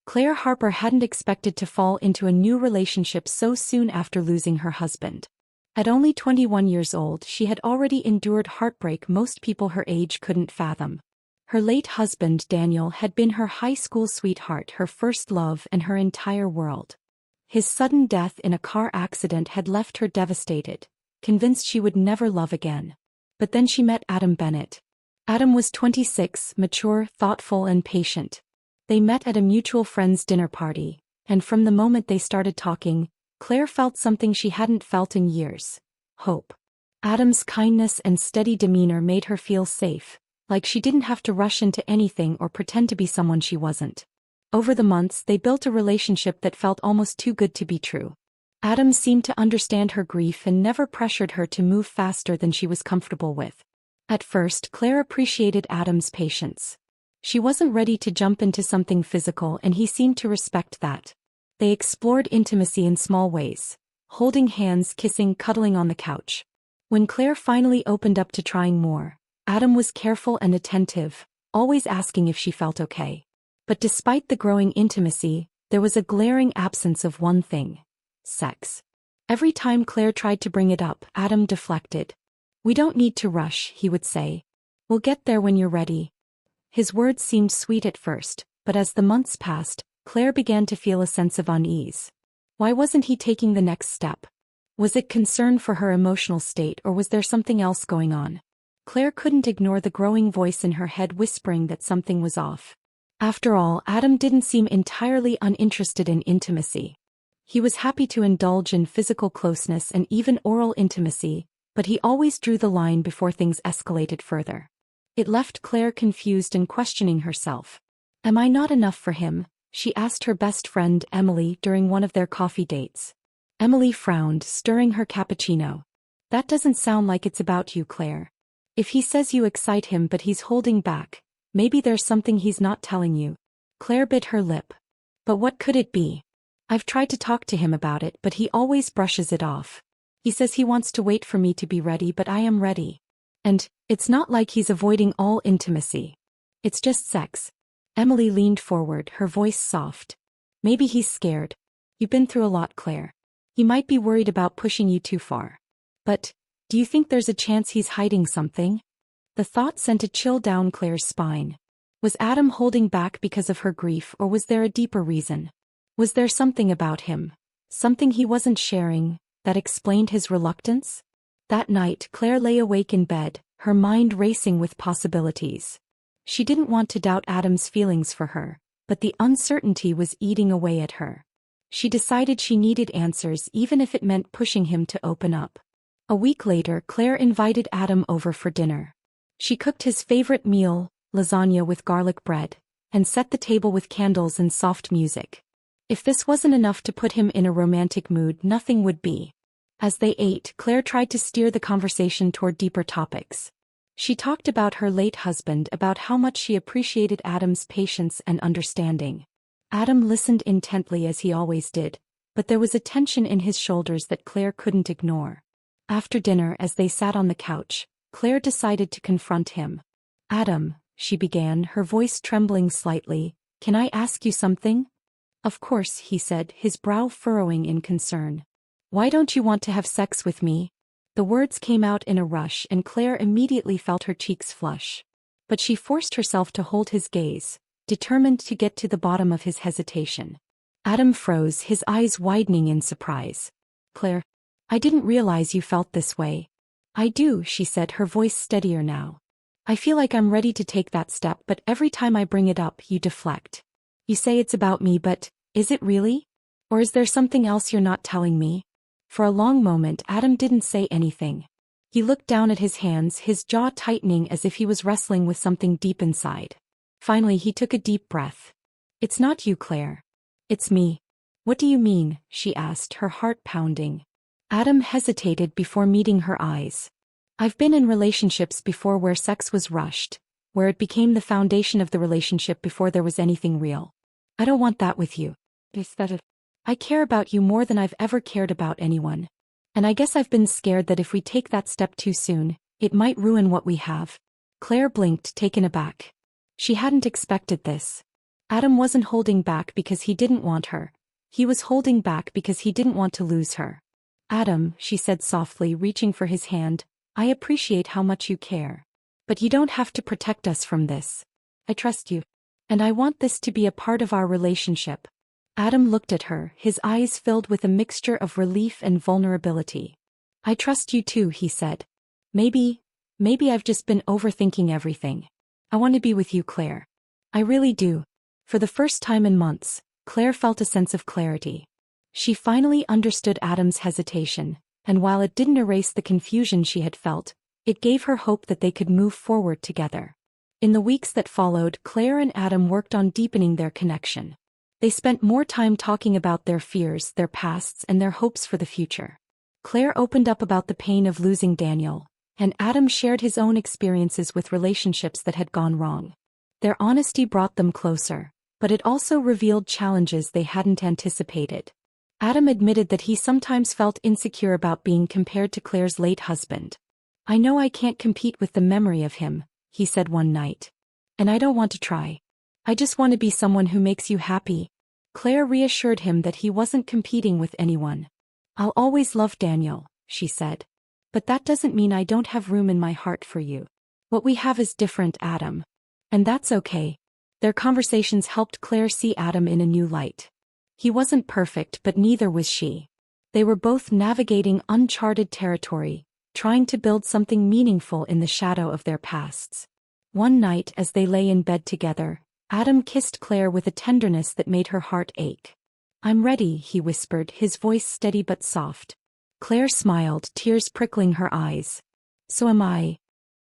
Claire Harper hadn't expected to fall into a new relationship so soon after losing her husband. At only 21 years old, she had already endured heartbreak most people her age couldn't fathom. Her late husband, Daniel, had been her high school sweetheart, her first love, and her entire world. His sudden death in a car accident had left her devastated, convinced she would never love again. But then she met Adam Bennett. Adam was 26, mature, thoughtful, and patient. They met at a mutual friend's dinner party, and from the moment they started talking, Claire felt something she hadn't felt in years: hope. Adam's kindness and steady demeanor made her feel safe, like she didn't have to rush into anything or pretend to be someone she wasn't. Over the months, they built a relationship that felt almost too good to be true. Adam seemed to understand her grief and never pressured her to move faster than she was comfortable with. At first, Claire appreciated Adam's patience. She wasn't ready to jump into something physical, and he seemed to respect that. They explored intimacy in small ways, holding hands, kissing, cuddling on the couch. When Claire finally opened up to trying more, Adam was careful and attentive, always asking if she felt okay. But despite the growing intimacy, there was a glaring absence of one thing: sex. Every time Claire tried to bring it up, Adam deflected. "We don't need to rush," he would say. "We'll get there when you're ready." His words seemed sweet at first, but as the months passed, Claire began to feel a sense of unease. Why wasn't he taking the next step? Was it concern for her emotional state, or was there something else going on? Claire couldn't ignore the growing voice in her head whispering that something was off. After all, Adam didn't seem entirely uninterested in intimacy. He was happy to indulge in physical closeness and even oral intimacy, but he always drew the line before things escalated further. It left Claire confused and questioning herself. "Am I not enough for him?" she asked her best friend, Emily, during one of their coffee dates. Emily frowned, stirring her cappuccino. "That doesn't sound like it's about you, Claire. If he says you excite him but he's holding back, maybe there's something he's not telling you." Claire bit her lip. "But what could it be? I've tried to talk to him about it, but he always brushes it off. He says he wants to wait for me to be ready, but I am ready. And it's not like he's avoiding all intimacy. It's just sex." Emily leaned forward, her voice soft. "Maybe he's scared. You've been through a lot, Claire. He might be worried about pushing you too far. But do you think there's a chance he's hiding something?" The thought sent a chill down Claire's spine. Was Adam holding back because of her grief, or was there a deeper reason? Was there something about him, something he wasn't sharing, that explained his reluctance? That night, Claire lay awake in bed, her mind racing with possibilities. She didn't want to doubt Adam's feelings for her, but the uncertainty was eating away at her. She decided she needed answers, even if it meant pushing him to open up. A week later, Claire invited Adam over for dinner. She cooked his favorite meal, lasagna with garlic bread, and set the table with candles and soft music. If this wasn't enough to put him in a romantic mood, nothing would be. As they ate, Claire tried to steer the conversation toward deeper topics. She talked about her late husband, about how much she appreciated Adam's patience and understanding. Adam listened intently as he always did, but there was a tension in his shoulders that Claire couldn't ignore. After dinner, as they sat on the couch, Claire decided to confront him. "Adam," she began, her voice trembling slightly, "can I ask you something?" "Of course," he said, his brow furrowing in concern. "Why don't you want to have sex with me?" The words came out in a rush, and Claire immediately felt her cheeks flush. But she forced herself to hold his gaze, determined to get to the bottom of his hesitation. Adam froze, his eyes widening in surprise. "Claire, I didn't realize you felt this way." "I do," she said, her voice steadier now. "I feel like I'm ready to take that step, but every time I bring it up, you deflect. You say it's about me, but is it really? Or is there something else you're not telling me?" For a long moment, Adam didn't say anything. He looked down at his hands, his jaw tightening as if he was wrestling with something deep inside. Finally, he took a deep breath. "It's not you, Claire. It's me." "What do you mean?" she asked, her heart pounding. Adam hesitated before meeting her eyes. "I've been in relationships before where sex was rushed, where it became the foundation of the relationship before there was anything real. I don't want that with you. I care about you more than I've ever cared about anyone. And I guess I've been scared that if we take that step too soon, it might ruin what we have." Claire blinked, taken aback. She hadn't expected this. Adam wasn't holding back because he didn't want her. He was holding back because he didn't want to lose her. Adam, she said softly, reaching for his hand, I appreciate how much you care. But you don't have to protect us from this. I trust you. And I want this to be a part of our relationship. Adam looked at her, his eyes filled with a mixture of relief and vulnerability. I trust you too, he said. Maybe I've just been overthinking everything. I want to be with you, Claire. I really do. For the first time in months, Claire felt a sense of clarity. She finally understood Adam's hesitation, and while it didn't erase the confusion she had felt, it gave her hope that they could move forward together. In the weeks that followed, Claire and Adam worked on deepening their connection. They spent more time talking about their fears, their pasts, and their hopes for the future. Claire opened up about the pain of losing Daniel, and Adam shared his own experiences with relationships that had gone wrong. Their honesty brought them closer, but it also revealed challenges they hadn't anticipated. Adam admitted that he sometimes felt insecure about being compared to Claire's late husband. I know I can't compete with the memory of him, he said one night. And I don't want to try. I just want to be someone who makes you happy. Claire reassured him that he wasn't competing with anyone. I'll always love Daniel, she said. But that doesn't mean I don't have room in my heart for you. What we have is different, Adam. And that's okay. Their conversations helped Claire see Adam in a new light. He wasn't perfect, but neither was she. They were both navigating uncharted territory, trying to build something meaningful in the shadow of their pasts. One night as they lay in bed together, Adam kissed Claire with a tenderness that made her heart ache. I'm ready, he whispered, his voice steady but soft. Claire smiled, tears prickling her eyes. So am I.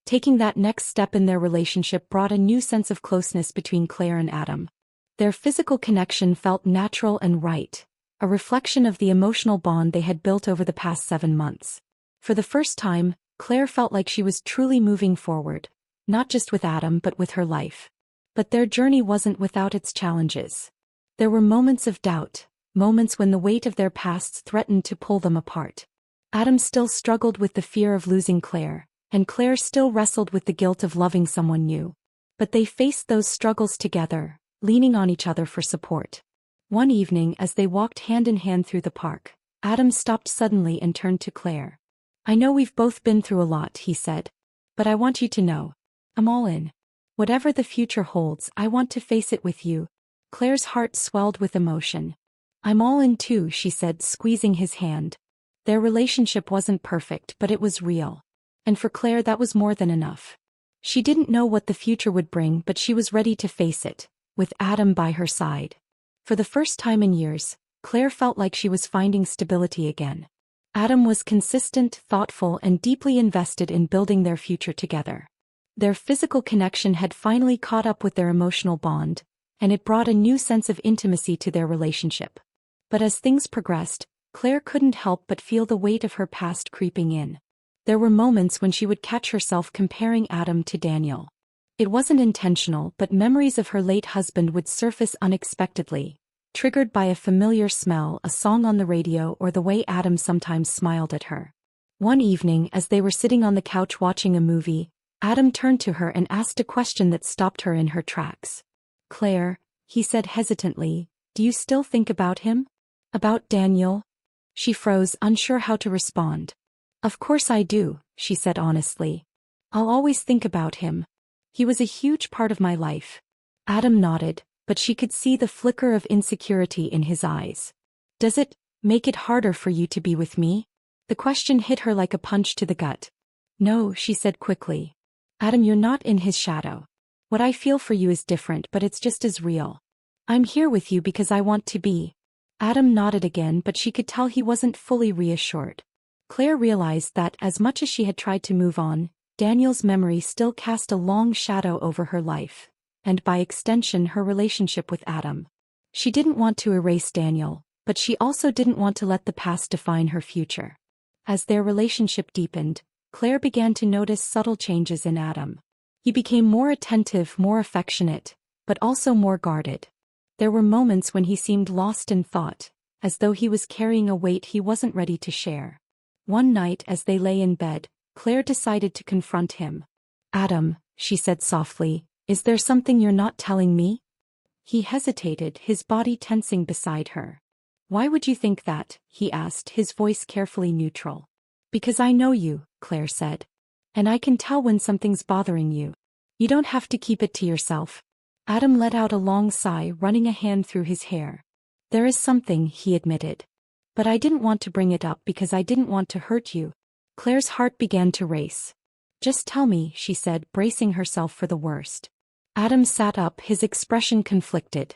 Taking that next step in their relationship brought a new sense of closeness between Claire and Adam. Their physical connection felt natural and right, a reflection of the emotional bond they had built over the past 7 months. For the first time, Claire felt like she was truly moving forward, not just with Adam but with her life. But their journey wasn't without its challenges. There were moments of doubt, moments when the weight of their pasts threatened to pull them apart. Adam still struggled with the fear of losing Claire, and Claire still wrestled with the guilt of loving someone new. But they faced those struggles together, leaning on each other for support. One evening as they walked hand in hand through the park, Adam stopped suddenly and turned to Claire. I know we've both been through a lot, he said. But I want you to know. I'm all in. Whatever the future holds, I want to face it with you. Claire's heart swelled with emotion. I'm all in too, she said, squeezing his hand. Their relationship wasn't perfect, but it was real. And for Claire that was more than enough. She didn't know what the future would bring, but she was ready to face it, with Adam by her side. For the first time in years, Claire felt like she was finding stability again. Adam was consistent, thoughtful, and deeply invested in building their future together. Their physical connection had finally caught up with their emotional bond, and it brought a new sense of intimacy to their relationship. But as things progressed, Claire couldn't help but feel the weight of her past creeping in. There were moments when she would catch herself comparing Adam to Daniel. It wasn't intentional, but memories of her late husband would surface unexpectedly, triggered by a familiar smell, a song on the radio, or the way Adam sometimes smiled at her. One evening, as they were sitting on the couch watching a movie, Adam turned to her and asked a question that stopped her in her tracks. Claire, he said hesitantly, do you still think about him? About Daniel? She froze, unsure how to respond. Of course I do, she said honestly. I'll always think about him. He was a huge part of my life. Adam nodded, but she could see the flicker of insecurity in his eyes. Does it make it harder for you to be with me? The question hit her like a punch to the gut. No, she said quickly. Adam, you're not in his shadow. What I feel for you is different, but it's just as real. I'm here with you because I want to be. Adam nodded again, but she could tell he wasn't fully reassured. Claire realized that as much as she had tried to move on, Daniel's memory still cast a long shadow over her life, and by extension her relationship with Adam. She didn't want to erase Daniel, but she also didn't want to let the past define her future. As their relationship deepened, Claire began to notice subtle changes in Adam. He became more attentive, more affectionate, but also more guarded. There were moments when he seemed lost in thought, as though he was carrying a weight he wasn't ready to share. One night as they lay in bed, Claire decided to confront him. Adam, she said softly, is there something you're not telling me? He hesitated, his body tensing beside her. "Why would you think that?" he asked, his voice carefully neutral. "Because I know you," Claire said. "And I can tell when something's bothering you. You don't have to keep it to yourself." Adam let out a long sigh, running a hand through his hair. "There is something," he admitted. "But I didn't want to bring it up because I didn't want to hurt you." Claire's heart began to race. "Just tell me," she said, bracing herself for the worst. Adam sat up, his expression conflicted.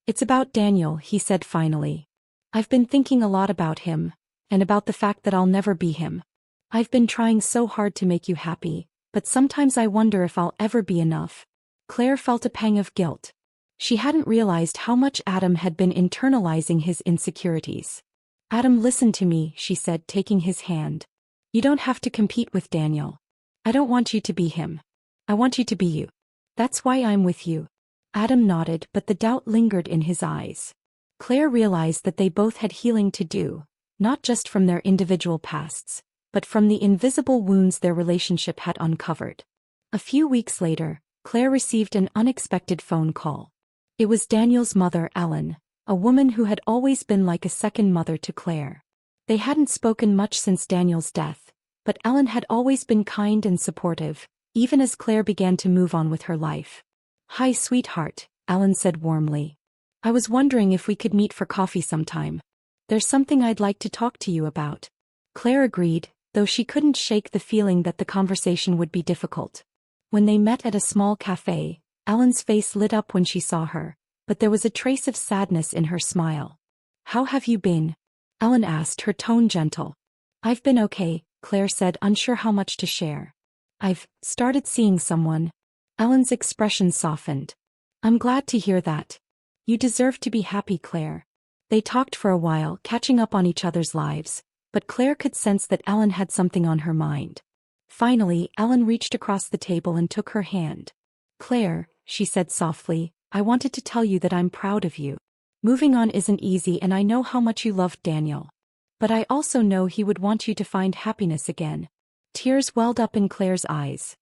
"It's about Daniel," he said finally. "I've been thinking a lot about him, and about the fact that I'll never be him. I've been trying so hard to make you happy, but sometimes I wonder if I'll ever be enough." Claire felt a pang of guilt. She hadn't realized how much Adam had been internalizing his insecurities. "Adam, listen to me," she said, taking his hand. "You don't have to compete with Daniel. I don't want you to be him. I want you to be you. That's why I'm with you." Adam nodded, but the doubt lingered in his eyes. Claire realized that they both had healing to do, not just from their individual pasts, but from the invisible wounds their relationship had uncovered. A few weeks later, Claire received an unexpected phone call. It was Daniel's mother, Ellen, a woman who had always been like a second mother to Claire. They hadn't spoken much since Daniel's death, but Ellen had always been kind and supportive, even as Claire began to move on with her life. "Hi, sweetheart," Ellen said warmly. "I was wondering if we could meet for coffee sometime. There's something I'd like to talk to you about." Claire agreed, though she couldn't shake the feeling that the conversation would be difficult. When they met at a small cafe, Ellen's face lit up when she saw her, but there was a trace of sadness in her smile. "How have you been?" Ellen asked, her tone gentle. "I've been okay," Claire said, unsure how much to share. "I've started seeing someone." Ellen's expression softened. "I'm glad to hear that. You deserve to be happy, Claire." They talked for a while, catching up on each other's lives, but Claire could sense that Ellen had something on her mind. Finally, Ellen reached across the table and took her hand. "Claire," she said softly, "I wanted to tell you that I'm proud of you. Moving on isn't easy, and I know how much you loved Daniel. But I also know he would want you to find happiness again." Tears welled up in Claire's eyes.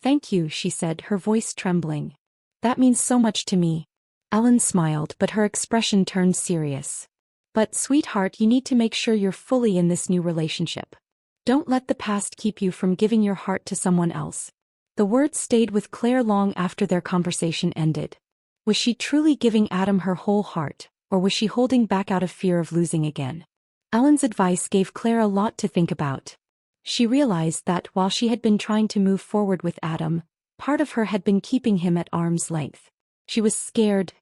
"Thank you," she said, her voice trembling. "That means so much to me." Ellen smiled, but her expression turned serious. "But, sweetheart, you need to make sure you're fully in this new relationship. Don't let the past keep you from giving your heart to someone else." The words stayed with Claire long after their conversation ended. Was she truly giving Adam her whole heart, or was she holding back out of fear of losing again? Ellen's advice gave Claire a lot to think about. She realized that while she had been trying to move forward with Adam, part of her had been keeping him at arm's length. She was scared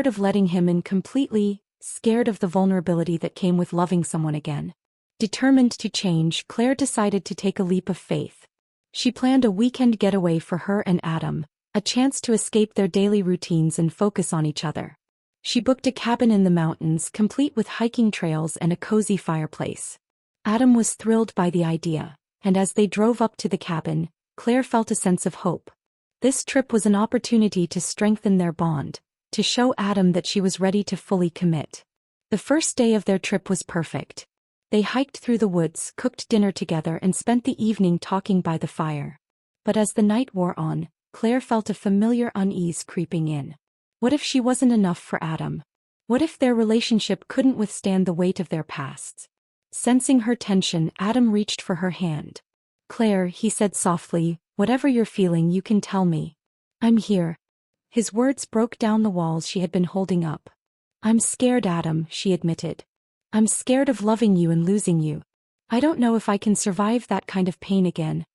of letting him in completely, scared of the vulnerability that came with loving someone again. Determined to change, Claire decided to take a leap of faith. She planned a weekend getaway for her and Adam, a chance to escape their daily routines and focus on each other. She booked a cabin in the mountains, complete with hiking trails and a cozy fireplace. Adam was thrilled by the idea, and as they drove up to the cabin, Claire felt a sense of hope. This trip was an opportunity to strengthen their bond, to show Adam that she was ready to fully commit. The first day of their trip was perfect. They hiked through the woods, cooked dinner together, and spent the evening talking by the fire. But as the night wore on, Claire felt a familiar unease creeping in. What if she wasn't enough for Adam? What if their relationship couldn't withstand the weight of their pasts? Sensing her tension, Adam reached for her hand. "Claire," he said softly, "whatever you're feeling, you can tell me. I'm here." His words broke down the walls she had been holding up. "I'm scared, Adam," she admitted. "I'm scared of loving you and losing you. I don't know if I can survive that kind of pain again."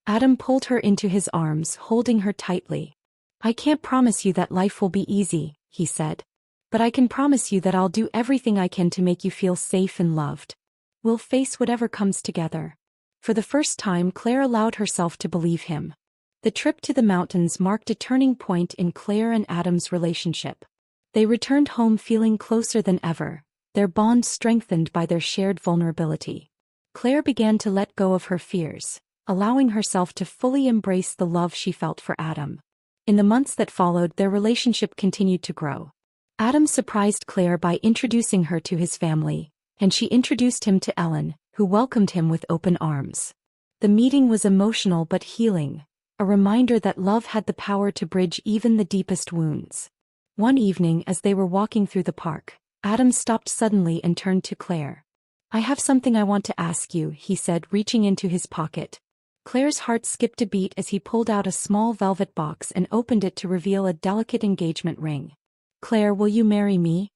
Adam pulled her into his arms, holding her tightly. "I can't promise you that life will be easy," he said. "But I can promise you that I'll do everything I can to make you feel safe and loved. We'll face whatever comes together." For the first time, Claire allowed herself to believe him. The trip to the mountains marked a turning point in Claire and Adam's relationship. They returned home feeling closer than ever, their bond strengthened by their shared vulnerability. Claire began to let go of her fears, allowing herself to fully embrace the love she felt for Adam. In the months that followed, their relationship continued to grow. Adam surprised Claire by introducing her to his family, and she introduced him to Ellen, who welcomed him with open arms. The meeting was emotional but healing, a reminder that love had the power to bridge even the deepest wounds. One evening as they were walking through the park, Adam stopped suddenly and turned to Claire. "I have something I want to ask you," he said, reaching into his pocket. Claire's heart skipped a beat as he pulled out a small velvet box and opened it to reveal a delicate engagement ring. "Claire, will you marry me?"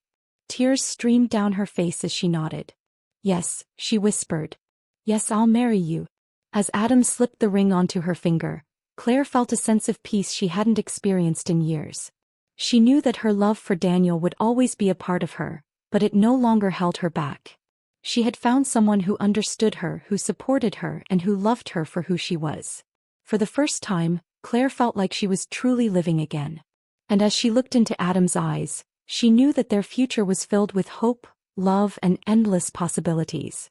Tears streamed down her face as she nodded. "Yes," she whispered. "Yes, I'll marry you." As Adam slipped the ring onto her finger, Claire felt a sense of peace she hadn't experienced in years. She knew that her love for Daniel would always be a part of her, but it no longer held her back. She had found someone who understood her, who supported her, and who loved her for who she was. For the first time, Claire felt like she was truly living again. And as she looked into Adam's eyes, she knew that their future was filled with hope, love, and endless possibilities.